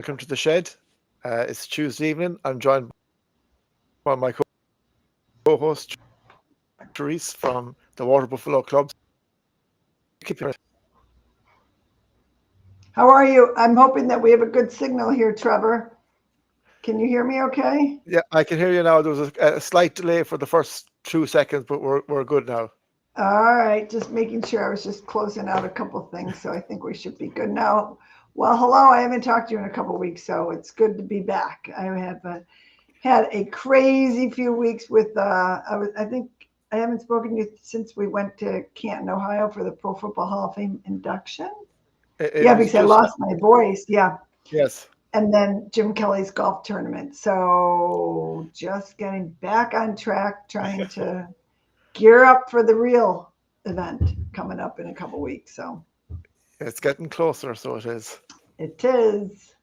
welcome to the shed. It's Tuesday evening. I'm joined by my co-host Therese from the Water Buffalo Club. Keep your- How are you? I'm hoping that we have a good signal here, Trevor. Can you hear me okay? Yeah, I can hear you now. There was a slight delay for the first 2 seconds, but we're good now. All right, just making sure. I was just closing out a couple things, so I think we should be good now. Well, hello. I haven't talked to you in a couple weeks, so it's good to be back. I have had a crazy few weeks with. I think I haven't spoken to you since we went to Canton, Ohio, for the Pro Football Hall of Fame induction. It Yeah, was because I just lost my voice. Yeah. yes. And then Jim Kelly's golf tournament. So just getting back on track, trying to gear up for the real event coming up in a couple weeks. So It's getting closer, so it is. it is.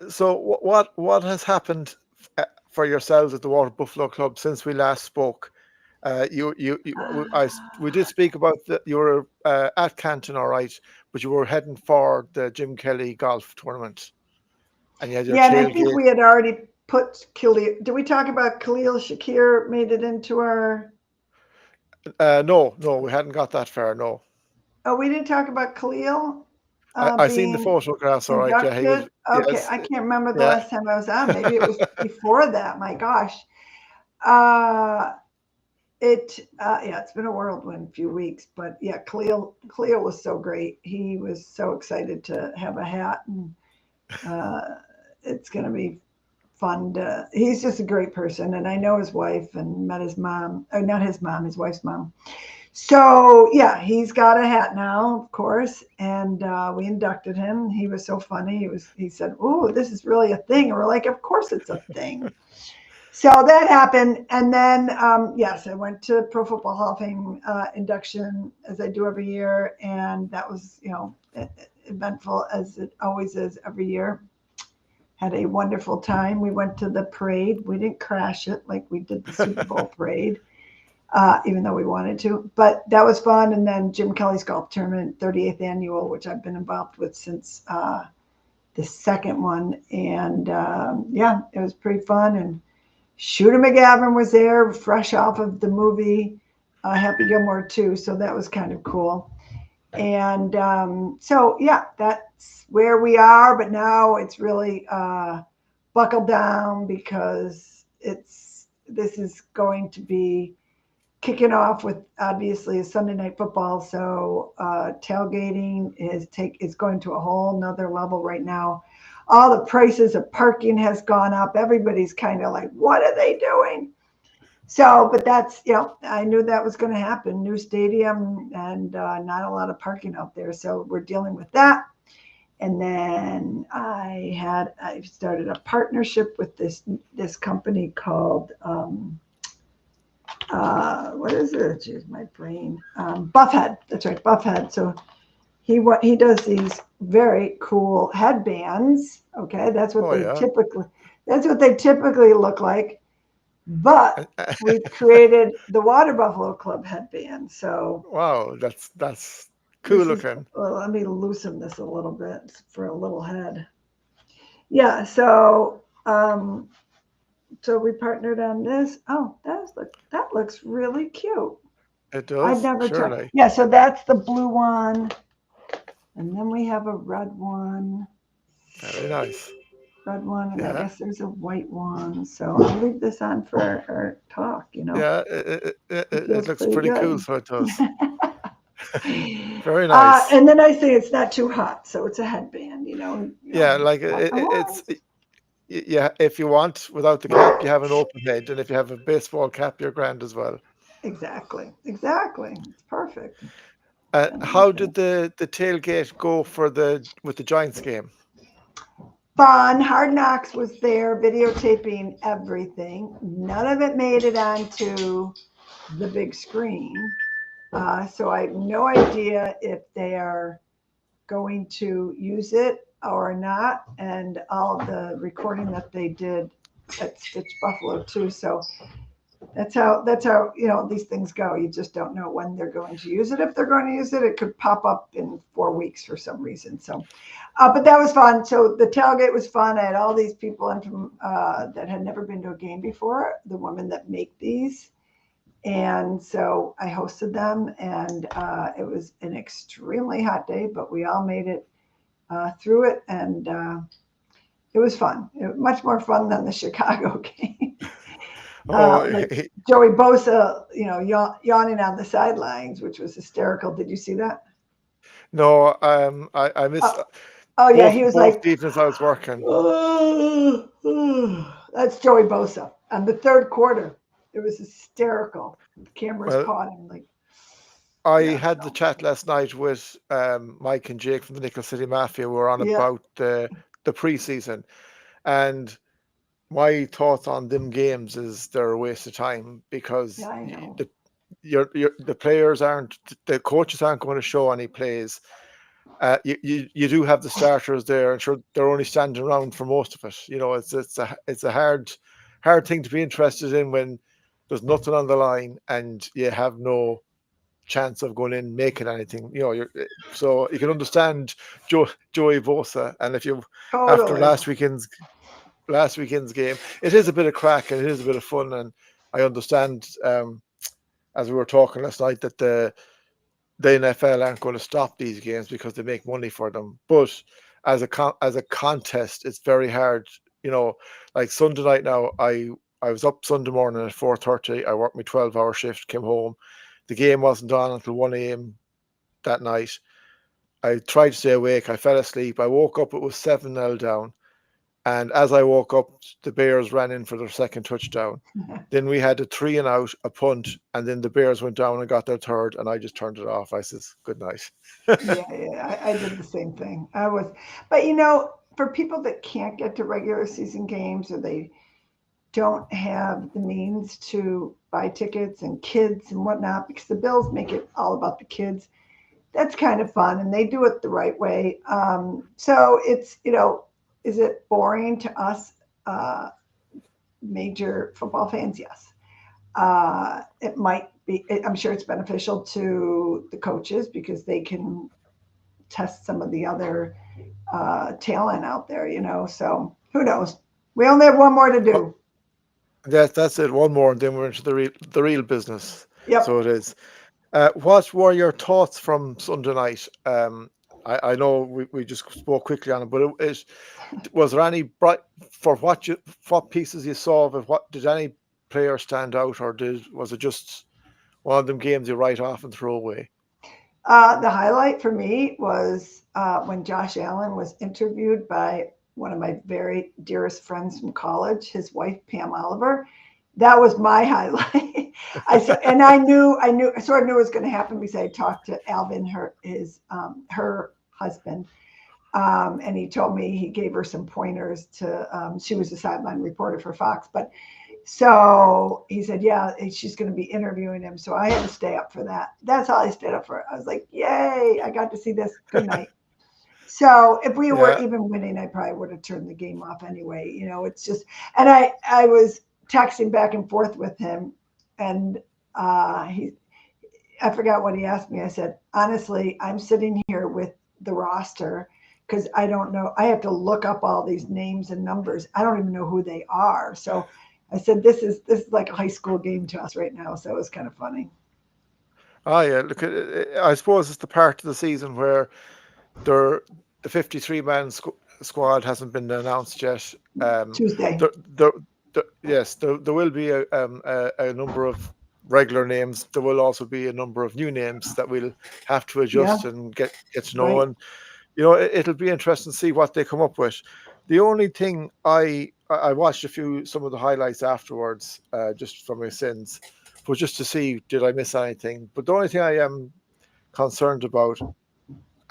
So what has happened for yourselves at the Water Buffalo Club since we last spoke? We did speak about that you were at Canton, all right, but you were heading for the Jim Kelly golf tournament, and you had your Yeah, and I think tailgate. we had already put Khalil. Did we talk about Khalil Shakir made it into our? No, we hadn't got that far. No, Oh, we didn't talk about Khalil I seen the being photographs, all right. Yeah, he was. inducted. Okay, Yes, I can't remember the yeah. last time I was on. Maybe it was before that. My gosh. Uh, it's been a whirlwind few weeks, but yeah, Khalil was so great. He was so excited to have a hat, and uh, it's going to be fun. He's just a great person, and I know his wife and met his mom. Or not his mom, his wife's mom. So yeah, he's got a hat now, of course, and we inducted him. He was so funny. He said, "Oh, this is really a thing," and we're like, "Of course it's a thing." So that happened, and then yes, I went to Pro Football Hall of Fame induction as I do every year, and that was eventful as it always is every year. Had a wonderful time. We went to the parade. We didn't crash it like we did the Super Bowl parade, even though we wanted to, but that was fun. And then Jim Kelly's golf tournament, 38th annual, which I've been involved with since the second one, and yeah, it was pretty fun. And Shooter McGavin was there, fresh off of the movie Happy Gilmore 2, so that was kind of cool. And so, yeah, that's where we are. But now it's really buckled down because this is going to be kicking off with obviously a Sunday night football. So tailgating is going to a whole nother level right now. All the prices of parking has gone up. Everybody's kind of like, what are they doing? So, but that's, I knew that was going to happen. New stadium and not a lot of parking out there. So we're dealing with that. And then I started a partnership with this company called what is it? Jeez, my brain. Buffhead. That's right, Buffhead. So he does these very cool headbands. Okay, Oh yeah. that's what they typically look like. But we created the Water Buffalo Club headband. So Wow, that's cool this is. looking. Well, let me loosen this a little bit for a little head. Yeah. So we partnered on this. Oh, that looks really cute. It I've does, never tried. surely. Yeah, so that's the blue one. And then we have a Very nice. and I Yeah, guess there's a white one. So I'll leave this on for our talk. yeah. It It feels looks pretty pretty cool, good. so it does. Very nice. And then I say it's not too hot, so it's a headband. Yeah, like Got the it's horns. yeah. If you want without the cap, you have an open head, and if you have a baseball cap, you're grand as well. Exactly. Exactly. It's perfect. And How like did that. the tailgate go for the with the Giants game? Fun. Hardknocks was there videotaping everything. None of it made it onto the big screen. So I have no idea if they are going to use it or not, and all of the recording that they did at Stitch Buffalo too. So That's how these things go. You just don't know when they're going to use it. If they're going to use it, it could pop up in 4 weeks for some reason. So, but that was fun. So the tailgate was fun. I had all these people in from that had never been to a game before. The women that make these, and so I hosted them, and it was an extremely hot day, but we all made it through it, and it was fun. Much more fun than the Chicago game. Oh, Like Joey Bosa, yawning on the sidelines, which was hysterical. Did you see that? no, I missed Oh, oh yeah, he was both like, evenings I was working. oh, oh. That's Joey Bosa. And the third quarter, it was hysterical. The cameras Well, caught him. Like, I yeah, had the so chat last night with Mike and Jake from the Nickel City Mafia. We were on yeah, about the preseason, and my thoughts on them games is they're a waste of time because yeah, I know. the players aren't, the coaches aren't going to show any plays. You do have the starters there, and sure they're only standing around for most of it. It's a hard thing to be interested in when there's nothing on the line and you have no chance of going in making anything. So you can understand Joey Bosa, and if you after Totally. last weekend's game, it is a bit of crack and it is a bit of fun, and I understand as we were talking last night that the NFL aren't going to stop these games because they make money for them. But as a contest, it's very hard. You know, like Sunday night now, I was up Sunday morning at 4:30. I worked my 12-hour shift, came home. The game wasn't on until 1 a.m. that night. I tried to stay awake. I fell asleep. I woke up. It was 7-0 down. And as I woke up, the Bears ran in for their second touchdown. Then we had a three and out, a punt, and then the Bears went down and got their third, and I just turned it off. I says, "Good night." Yeah, yeah, I did the same thing. But for people that can't get to regular season games or they don't have the means to buy tickets and kids and whatnot, because the Bills make it all about the kids. That's kind of fun, and they do it the right way. So is it boring to us major football fans? Yes. It might be. I'm sure it's beneficial to the coaches because they can test some of the other talent out there. So who knows? We only have one more to Oh, do. that's it. One more, and then we're into the real business. Yep. So it is. What were your thoughts from Sunday night? I know we just spoke quickly on it, but was there any bright for what pieces you saw of it? What did any player stand out, or was it just one of them games you write off and throw away? The highlight for me was when Josh Allen was interviewed by one of my very dearest friends from college, his wife Pam Oliver. That was my highlight. And I sort of knew it was going to happen because I talked to Alvin, her husband, and he told me he gave her some pointers to. She was a sideline reporter for Fox, but so he said, yeah, she's going to be interviewing him. So I had to stay up for that. That's all I stayed up for. I was like, yay, I got to see this. Good night. So if we were Yeah, even winning, I probably would have turned the game off anyway. It's just, and I was texting back and forth with him, and I forgot what he asked me. I said, honestly, I'm sitting here with the roster because I don't know. I have to look up all these names and numbers. I don't even know who they are. So I said, this is like a high school game to us right now. So it was kind of funny. oh yeah. Look, I suppose it's the part of the season where there the 53-man squad hasn't been announced yet. Tuesday. There, there, yes, there will be a number of regular names. There will also be a number of new names that we'll have to Yeah, adjust and get to know. right. And it'll be interesting to see what they come up with. The only thing I watched some of the highlights afterwards, just for my sins, but just to see did I miss anything. But the only thing I am concerned about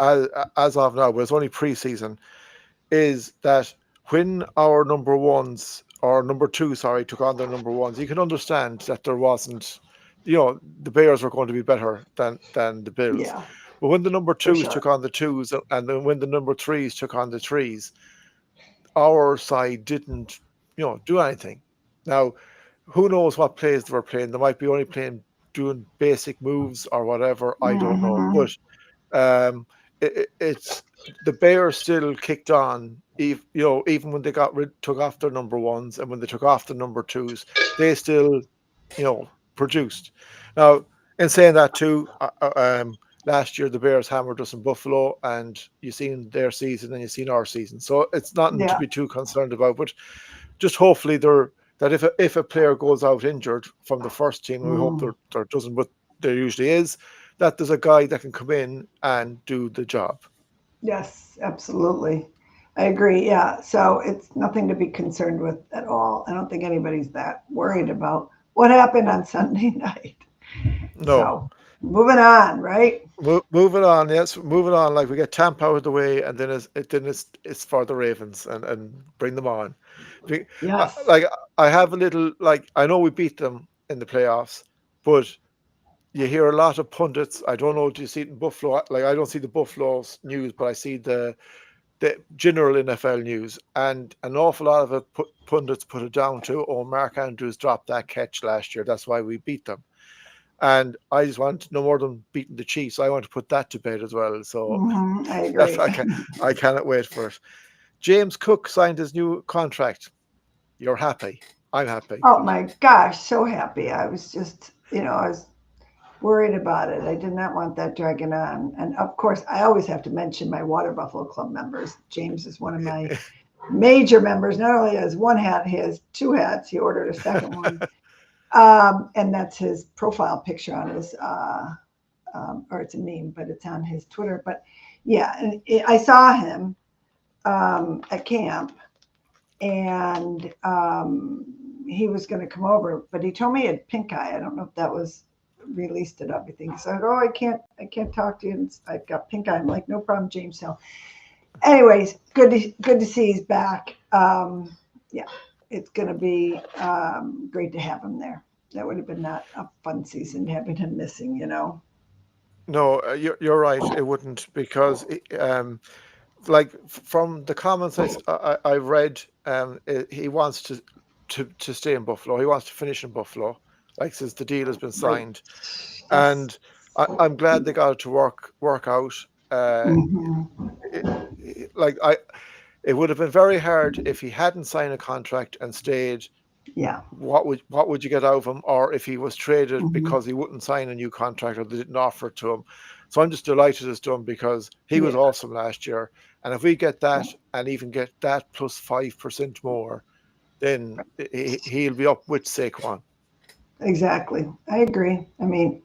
as, as of now, but it's only preseason, is that when our number ones or number two, sorry, took on their number ones, you can understand that there wasn't, the Bears were going to be better than the Bills. Yeah, But when the number for twos sure. took on the twos, and then when the number threes took on the threes, our side didn't, do anything. Now, who knows what plays they were playing? They might be only playing doing basic moves or whatever. I don't know, Hmm. but um, it's the Bears still kicked on. Even when they took off their number ones and when they took off the number twos, they still produced. Now, in saying that too, last year the Bears hammered us in Buffalo, and you've seen their season and you've seen our season, so it's nothing to Yeah. be too concerned about. But just hopefully that if a player goes out injured from the first team, and we hope Mm. there doesn't, but there usually is, that there's a guy that can come in and do the job. Yes, absolutely. I agree. Yeah. So it's nothing to be concerned with at all. I don't think anybody's that worried about what happened on Sunday night. No. So moving on, right? Moving on, yes, moving on. Like we get Tampa out of the way, and then it's for the Ravens and bring them on. Yes. Like I have a little like I know we beat them in the playoffs, but you hear a lot of pundits. I don't know. Do you see it in Buffalo? Like I don't see the Buffalo's news, but I see the general NFL news, and an awful lot of it pundits put it down to, oh, Mark Andrews dropped that catch last year. That's why we beat them. And I just want no more than beating the Chiefs. I want to put that to bed as well. So I that's agree. I cannot wait for it. James Cook signed his new contract. You're happy. I'm happy. Oh my gosh, so happy. I was just, I was worried about it. I did not want that dragging on. And of course, I always have to mention my Water Buffalo Club members. James is one of my major members. Not only has one hat, he has two hats. He ordered a second one. And that's his profile picture on his, or it's a meme, but it's on his Twitter. But yeah, and I saw him at camp, and he was going to come over, but he told me he had pink eye. I don't know if that was released it everything. He said, "Oh, I can't talk to you. And I've got pink eye." I'm like, "No problem, James." So, anyways, good to see he's back. Yeah, it's going to be great to have him there. That would have been not a fun season having him missing. No, you're right. It wouldn't because like from the comments I read, he wants to stay in Buffalo. He wants to finish in Buffalo. Like since the deal has been Great. signed, Yes. and I'm glad they got it to work out. Uh, Hmm. it, like it would have been very hard if he hadn't signed a contract and stayed. Yeah. What would you get out of him, or if he was traded Hmm. because he wouldn't sign a new contract or they didn't offer it to him. So I'm just delighted it's done because he was Yeah. awesome last year, and if we get that and even get that plus 5% more, then he'll be up with Saquon. Exactly. I agree. I mean,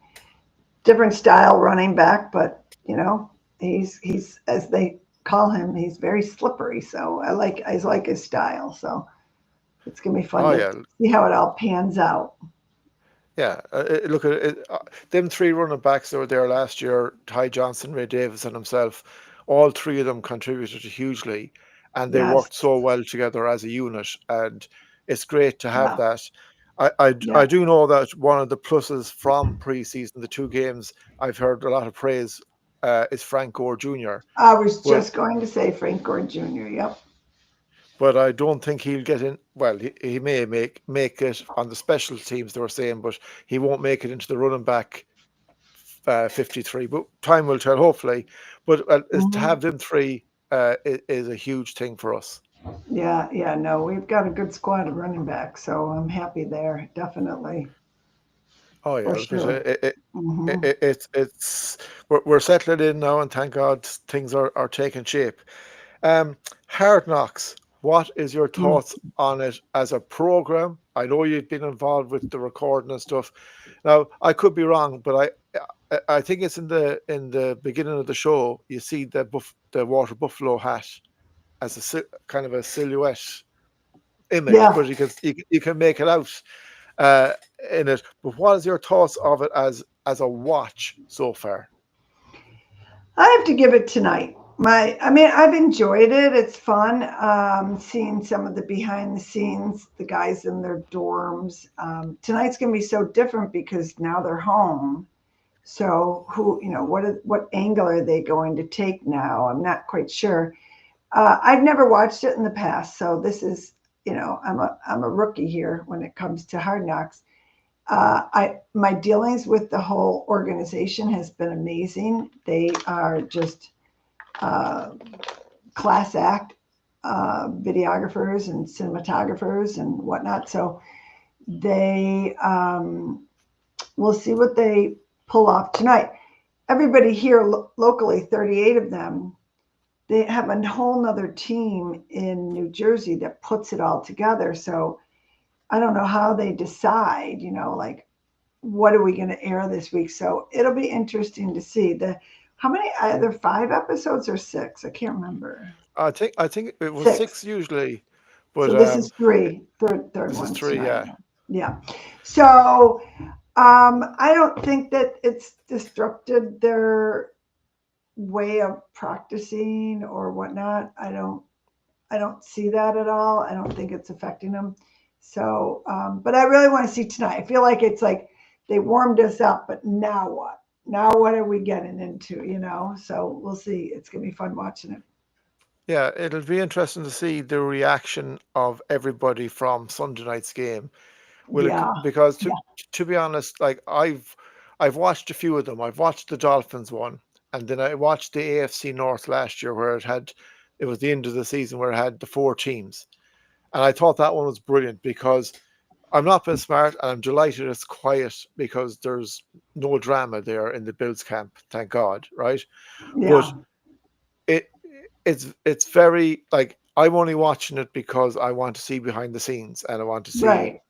different style running back, but he's as they call him, he's very slippery. So I like his style. So it's gonna be fun Oh to yeah, see how it all pans out. yeah. Look at it. Them three running backs that were there last year: Ty Johnson, Ray Davis, and himself. All three of them contributed hugely, and they Yes. worked so well together as a unit. And it's great to have Yeah. that. I Yeah. do know that one of the pluses from preseason, the two games I've heard a lot of praise, is Frank Gore Jr. I was But just going to say Frank Gore Jr. Yep. I don't think he'll get in. Well, he may make it on the special teams they were saying, but he won't make it into the running back 53. But time will tell, hopefully. But is to Hmm. have them three is a huge thing for us. Yeah. Yeah. No, we've got a good squad of running backs, so I'm happy there. Definitely, Oh for yeah, because sure. Hmm. it's we're settling in now, and thank God things are taking shape. Um, Hard Knocks. What is your thoughts on it as a program? I know you've been involved with the recording and stuff. Now, I could be wrong, but I think it's in the beginning of the show. You see the water buffalo hat as kind of a silhouette image, Yeah. but you can make it out uh, in it. But what is your thoughts of it as a watch so far? I have to give it tonight. I mean, I've enjoyed it. It's fun seeing some of the behind the scenes, the guys in their dorms. Tonight's going to be so different because now they're home. So what angle are they going to take now? I'm not quite sure. I've never watched it in the past, so this is I'm a rookie here when it comes to Hard Knocks. I my dealings with the whole organization has been amazing. They are just uh, class act videographers and cinematographers and whatnot. So they we'll see what they pull off tonight. Everybody here locally, 38 of them, they have a whole nother team in New Jersey that puts it all together. So I don't know how they decide, like what are we going to air this week? So it'll be interesting to see the how many either 5 episodes or six. I can't remember. I think it was Six. six usually, but So this is three. Third this is one three. tonight. Yeah, Yeah. So I don't think that it's disrupted their way of practicing or whatnot. I don't see that at all. I don't think it's affecting them. So, but I really want to see tonight. I feel like it's like they warmed us up, but now what? Now what are we getting into? So we'll see. It's gonna be fun watching it. yeah. It'll be interesting to see the reaction of everybody from Sunday night's game. Will it Yeah, because yeah, to be honest, like I've watched a few of them. I've watched the Dolphins one, and then I watched the AFC North last year where it was the end of the season where it had the four teams, and I thought that one was brilliant because I'm not being smart, and I'm delighted it's quiet because there's no drama there in the Bills camp, thank God, right? But yeah. it it's very like I'm only watching it because I want to see behind the scenes and I want to see Right.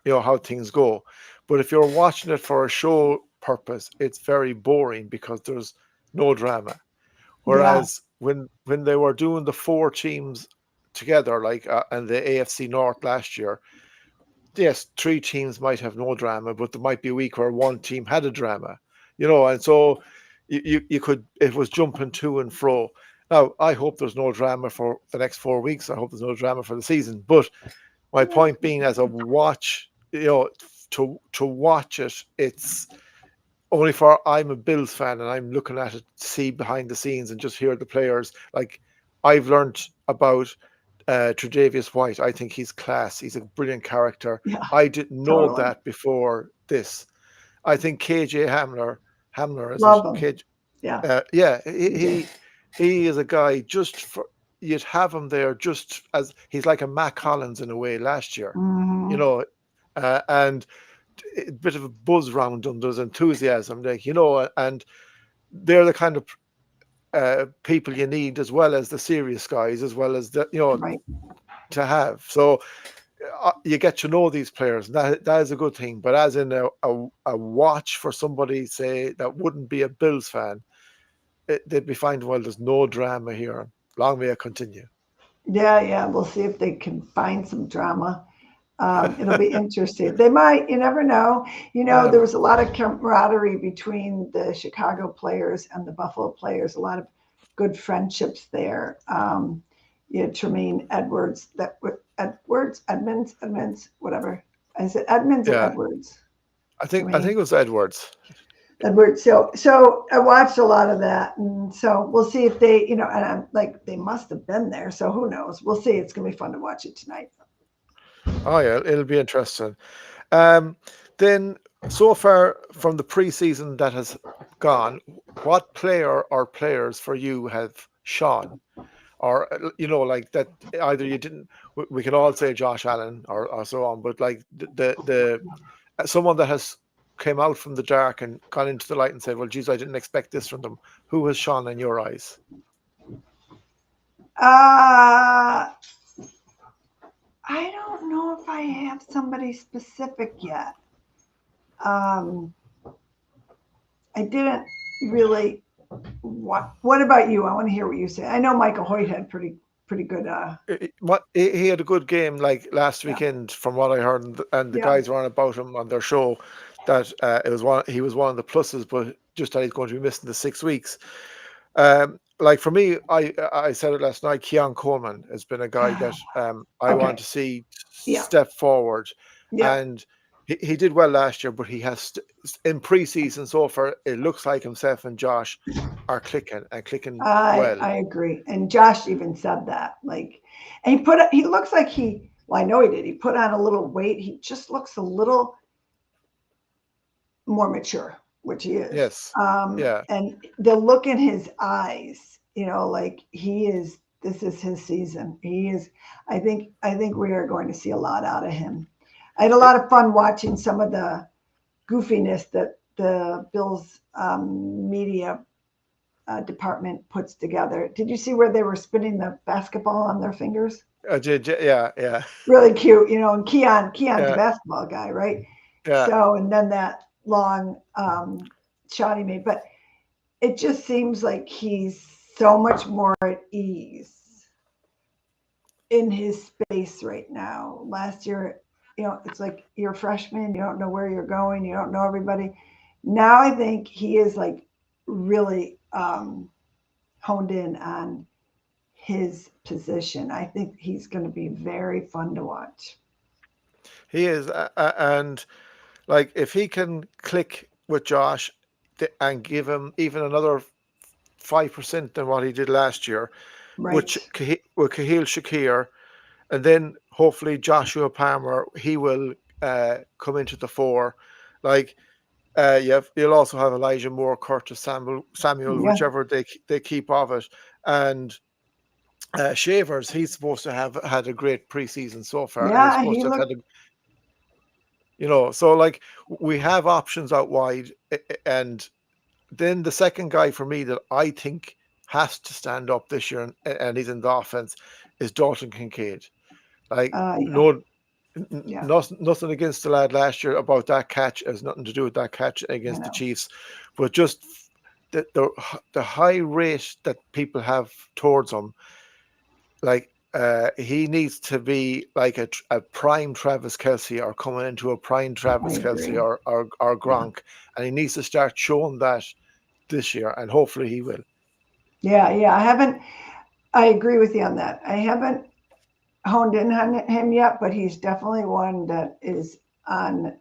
how things go. But if you're watching it for a show purpose, it's very boring because there's no drama. Yeah. Whereas when they were doing the four teams together, like and the AFC North last year, yes, three teams might have no drama, but there might be a week where one team had a drama, and so you could it was jumping to and fro. Now I hope there's no drama for the next 4 weeks. I hope there's no drama for the season. But my point being, as a watch, to watch it, it's only for I'm a Bills fan and I'm looking at it, see behind the scenes and just hear the players. Like I've learned about Tre'Davious White. I think he's class. He's a brilliant character. Yeah. I didn't know Totally. that before this. I think KJ Hamler is it? Love them. KJ, Yeah. yeah, DJ. he is a guy just for you'd have him there just as he's like a Mac Collins in a way last year, you Hmm. know, and a bit of a buzz round them. There's enthusiasm, like and they're the kind of people you need as well as the serious guys, as well as the Right. to have. So you get to know these players. And that is a good thing. But as in a watch for somebody, say, that wouldn't be a Bills fan, they'd be finding, well, there's no drama here. Long may it continue. Yeah, yeah. We'll see if they can find some drama. It'll be interesting. They might, you never know. There Um, was a lot of camaraderie between the Chicago players and the Buffalo players, a lot of good friendships there. Tremaine Edwards, Edmonds, whatever. Is it Edmonds or yeah, Edwards? I think Tremaine. it was Edwards. Edwards. So I watched a lot of that, and so we'll see if they, and I'm like, they must have been there. So who knows? We'll see. It's gonna be fun to watch it tonight. Oh yeah, it'll be interesting. Um, then so far from the preseason that has gone, what player or players for you have shone? Or like that either you didn't we can all say Josh Allen or so on, but like the someone that has came out from the dark and gone into the light and said, well, geez, I didn't expect this from them. Who has shone in your eyes? Uh, I don't know if I have somebody specific yet. Um, I didn't really. What about you? I want to hear what you say. I know Michael Hoyt had pretty good. He had a good game like last Yeah, weekend, from what I heard, and the yeah, guys were on about him on their show that he was one of the pluses, but just that he's going to be missing the 6 weeks. Like for me, I said it last night. Keon Coleman has been a guy that I want okay, to see yeah, step forward, yeah. and he did well last year, but he has in preseason so far. It looks like himself and Josh are clicking and clicking I well. I agree. And Josh even said that. Like, and he looks like he Well, I know he did. He put on a little weight. He just looks a little more mature, which he is. Yes. Yeah. And the look in his eyes, like this is his season. He is, I think we are going to see a lot out of him. I had a It, lot of fun watching some of the goofiness that the Bills media department puts together. Did you see where they were spinning the basketball on their fingers? yeah. Yeah. Really cute, and Keon's a Yeah. basketball guy, right? Yeah. So, and then that long shot he made, but it just seems like he's so much more at ease in his space right now. Last year, it's like you're a freshman, you don't know where you're going, you don't know everybody. Now I think he is like really honed in on his position. I think he's going to be very fun to watch. He is, and like if he can click with Josh and give him even another 5% than what he did last year, Right. with Cahill Shakir, and then hopefully Joshua Palmer, he will come into the fore. Like you'll also have Elijah Moore, Curtis Samuel, Yeah. whichever they keep of it, and Shavers. He's supposed to have had a great preseason so far, and he's Yeah. supposed He to have looked. had so like we have options out wide, and then the second guy for me that I think has to stand up this year, and he's in the offense, is Dalton Kincaid. Like Yeah. no, Yeah. nothing against the lad last year about that catch. It has nothing to do with that catch I against the know. Chiefs, but just the high rate that people have towards him. Like he needs to be like a prime Travis Kelsey, or coming into a prime I Travis Kelsey, agree. or Yeah. Gronk, and he needs to start showing that this year, and hopefully he will. Yeah. Yeah. I agree with you on that. I haven't honed in on him yet, but he's definitely one that is on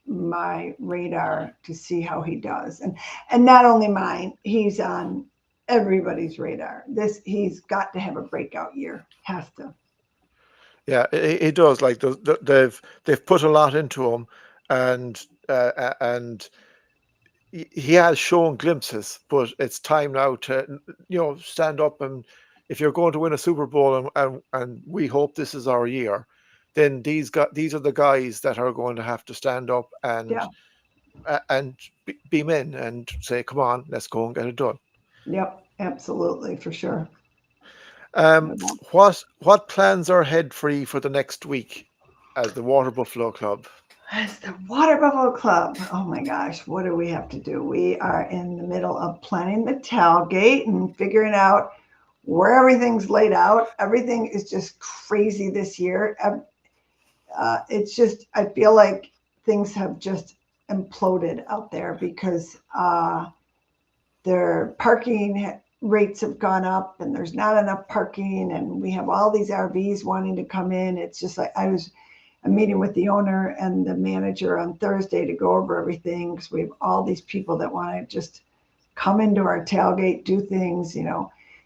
my radar to see how he does. And not only mine, he's on everybody's radar. He's got to have a breakout year. Has to. Yeah, he does. Like they've put a lot into him, and and he has shown glimpses, but it's time now to stand up, and if you're going to win a Super Bowl, and we hope this is our year, then these are the guys that are going to have to stand up Yeah. and be men and say, come on, let's go and get it done. Yep. Absolutely. For sure. Um, what plans are ahead for you for the next week as the Water Buffalo Club? As the Water Buffalo Club. Oh my gosh, what do we have to do? We are in the middle of planning the tailgate and figuring out where everything's laid out. Everything is just crazy this year. It's just, I feel like things have just imploded out there because their parking rates have gone up and there's not enough parking. And we have all these RVs wanting to come in. It's just like I'm meeting with the owner and the manager on Thursday to go over everything because we have all these people that want to just come into our tailgate, do things.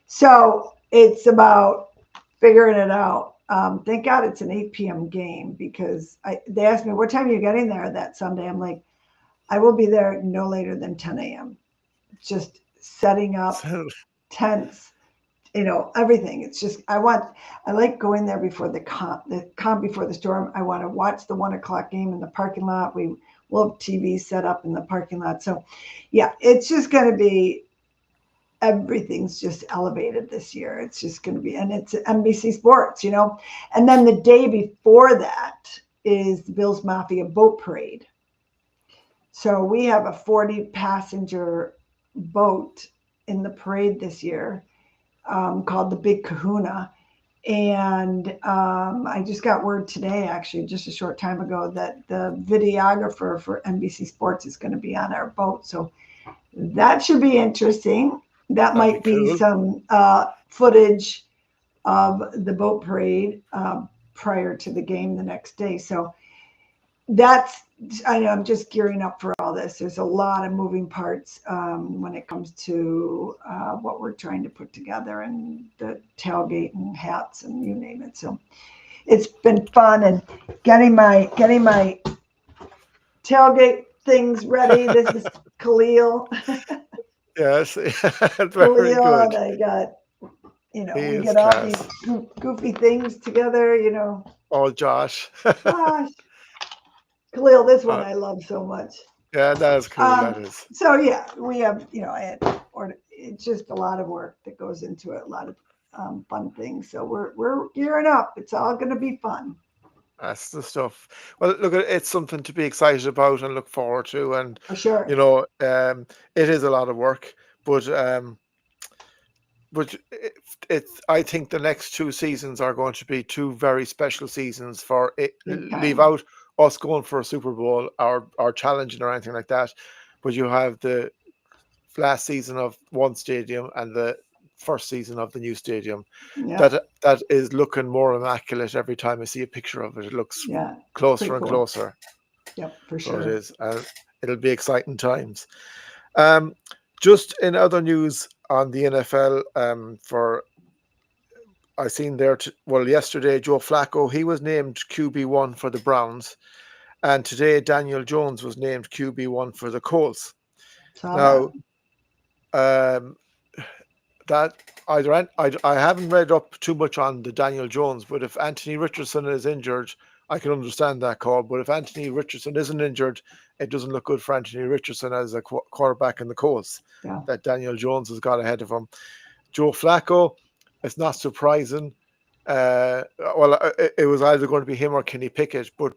So it's about figuring it out. Thank God it's an 8 p.m. game because they asked me, what time are you getting there that Sunday? I'm like, I will be there no later than 10 a.m. Just setting up tents, everything. It's just I like going there before the calm before the storm. I want to watch the 1 o'clock game in the parking lot. We will have TV set up in the parking lot. So yeah, it's just going to be, everything's just elevated this year. It's just going to be, and it's NBC Sports. And then the day before that is the Bills Mafia boat parade. So we have a 40 passenger boat in the parade this year, called the Big Kahuna. And I just got word today, actually, just a short time ago, that the videographer for NBC Sports is going to be on our boat. So that should be interesting. That That'd be might be cool. some footage of the boat parade prior to the game the next day. So that's, I know I'm just gearing up for all this. There's a lot of moving parts when it comes to what we're trying to put together, and the tailgate and hats and you name it. So it's been fun, and getting my tailgate things ready. This is Khalil. Yes, very Khalil, good. and I got, He we is get all these class. goofy things together. Oh, Josh. Gosh, Khalil, this one Uh, I love so much. yeah, that is cool. That is. So yeah, we have, I had, or it's just a lot of work that goes into it, a lot of fun things. So we're gearing up. It's all going to be fun That's the stuff. Well, look, it's something to be excited about and look forward to, and for sure. it is a lot of work, but it's. I think the next two seasons are going to be two very special seasons for it. Big Leave time. out us going for a Super Bowl or challenging or anything like that, but you have the last season of one stadium and the first season of the new stadium. Yep. That is looking more immaculate every time I see a picture of it. It looks Yeah. It's pretty closer and cool. closer. Yep, for So it sure. is. It'll be exciting times. Um, just in other news on the NFL, for I seen there. Well, yesterday Joe Flacco he was named QB1 for the Browns, and today Daniel Jones was named QB1 for the Colts. Saw that. Now, um, that I haven't read up too much on the Daniel Jones, but if Anthony Richardson is injured, I can understand that call. But if Anthony Richardson isn't injured, it doesn't look good for Anthony Richardson as a quarterback in the Colts. Yeah. That Daniel Jones has got ahead of him. Joe Flacco, it's not surprising. It was either going to be him or Kenny Pickett, but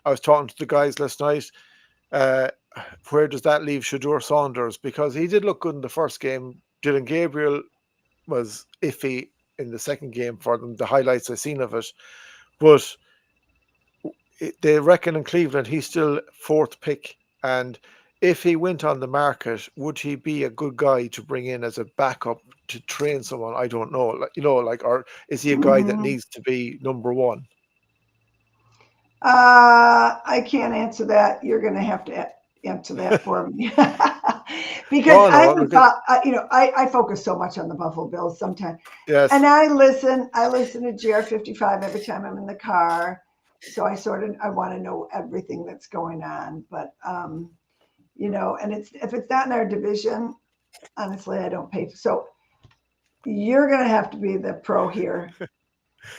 I was talking to the guys last night. Uh, where does that leave Shadur Saunders? Because he did look good in the first game. Dylan Gabriel was iffy in the second game for them, the highlights I've seen of it. But they reckon in Cleveland he's still fourth pick. And if he went on the market, would he be a good guy to bring in as a backup to train someone? I don't know. Or is he a guy that Mm, needs to be number one? I can't answer that. You're going to have to answer that for me. Because No, no, look at I focus so much on the Buffalo Bills sometimes. And yes. I listen to GR55 every time I'm in the car. So I want to know everything that's going on. But and if it's not in our division, honestly, I don't pay. So you're going to have to be the pro here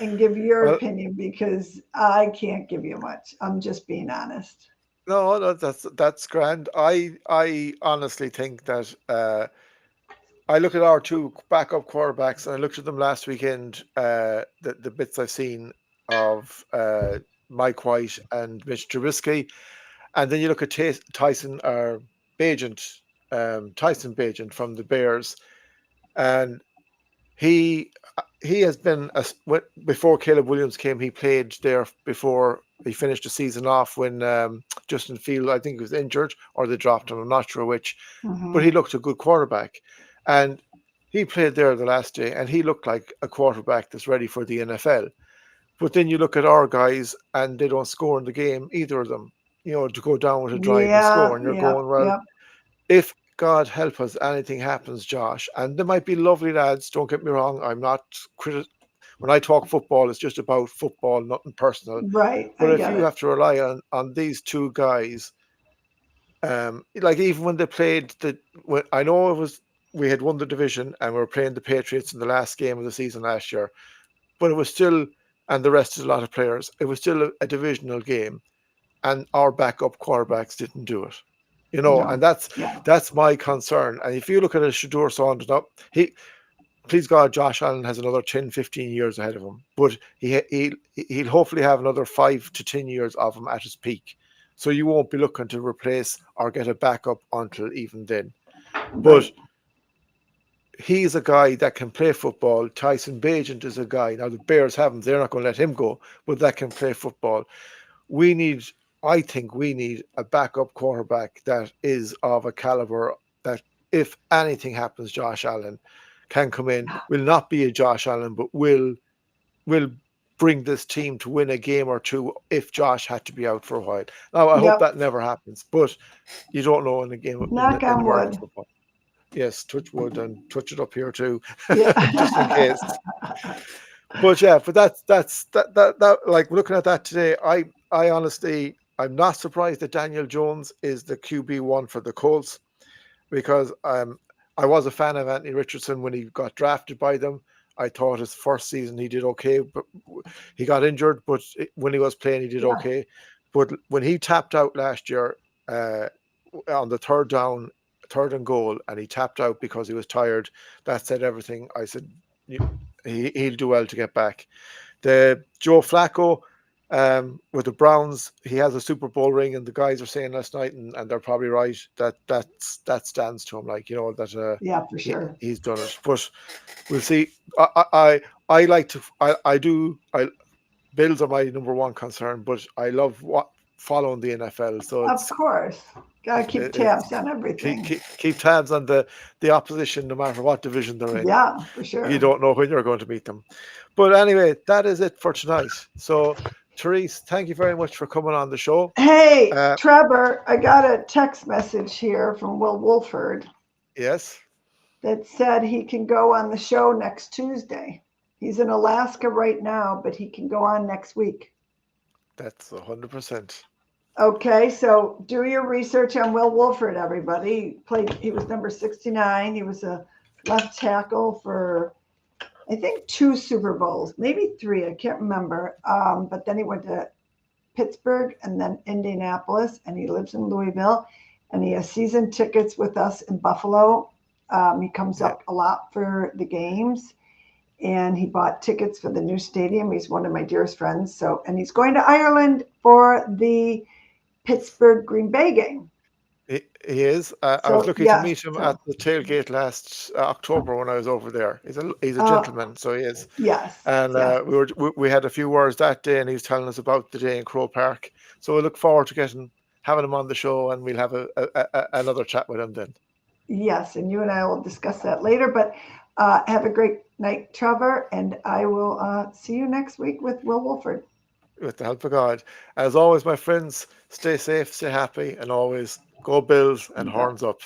and give your Well, opinion because I can't give you much. I'm just being honest. no, no, that's grand. I honestly think that I look at our two backup quarterbacks, and I looked at them last weekend. The bits I've seen of Mike White and Mitch Trubisky, and then you look at Tyson Tyson Bagent from the Bears, and he he has been before Caleb Williams came. He played there before he finished the season off when Justin Field I think was injured or they dropped him. I'm not sure which, but Hmm. he looked a good quarterback, and he played there the last day, and he looked like a quarterback that's ready for the NFL. But then you look at our guys, and they don't score in the game, either of them. To go down with a drive and Yeah, score, and you're yep, going, well, yep. if God help us, anything happens, Josh, and they might be lovely lads. Don't get me wrong. I'm not when I talk football, it's just about football, nothing personal. Right, But I if get you it. have to rely on these two guys, like even when they played I know it was we had won the division and we were playing the Patriots in the last game of the season last year, but it was still, and the rest is a lot of players. It was still a divisional game, and our backup quarterbacks didn't do it. And No, that's yeah, that's my concern. And if you look at a Shadur Saunders, now, please God, Josh Allen has another 10, 15 years ahead of him, but he'll hopefully have another 5 to 10 years of him at his peak. So you won't be looking to replace or get a backup until even then. But right. he's a guy that can play football. Tyson Bagent is a guy. Now the Bears haven't; they're not going to let him go, but that can play football. We need, I think, we need a backup quarterback that is of a caliber that, if anything happens, Josh Allen can come in. Will not be a Josh Allen, but will bring this team to win a game or two if Josh had to be out for a while. Now I hope Yep. that never happens, but you don't know in the game Knock in on American wood. football. Yes, touch wood and touch it up here too, Yeah. just in case. But yeah, but that like looking at that today, I honestly I'm not surprised that Daniel Jones is the QB1 for the Colts because I was a fan of Anthony Richardson when he got drafted by them. I thought his first season he did okay, but he got injured. But when he was playing, he did Yeah, okay. But when he tapped out last year uh, on the third down, third and goal, and he tapped out because he was tired, that said everything. I said he'll do well to get back. The Joe Flacco with the Browns, he has a Super Bowl ring, and the guys are saying last night, and they're probably right that that stands to him. Like that yeah, for sure. he's done it. But we'll see. I like to I do I Bills are my number one concern, but I love what following the NFL. So Of course, gotta keep it's tabs on everything. keep tabs on the opposition, no matter what division they're in. Yeah, for You sure. don't know when you're going to meet them. But anyway, that is it for tonight. So, Therese, thank you very much for coming on the show. Hey, Uh, Trevor, I got a text message here from Will Wolford yes, that said he can go on the show next Tuesday. He's in Alaska right now, but he can go on next week. that's 100%. Okay, so do your research on Will Wolford, everybody. He was number 69. He was a left tackle for, I think, 2 Super Bowls, maybe 3. I can't remember. But then he went to Pittsburgh and then Indianapolis, and he lives in Louisville, and he has season tickets with us in Buffalo. He comes Yeah, up a lot for the games, and he bought tickets for the new stadium. He's one of my dearest friends. So, and he's going to Ireland for the Pittsburgh Green Bay game. he is. I was So lucky to yes, meet him at so the tailgate last October when I was over there. He's a uh, gentleman, so he is. yes, And yes, we had a few words that day, and he was telling us about the day in Crow Park. So we look forward to having him on the show, and we'll have another chat with him then. yes. And you and I will discuss that later. But have a great night, Trevor, and I will see you next week with Will Wolford. With the help of God. As always, my friends, stay safe, stay happy, and always go Bills and You bet. horns up.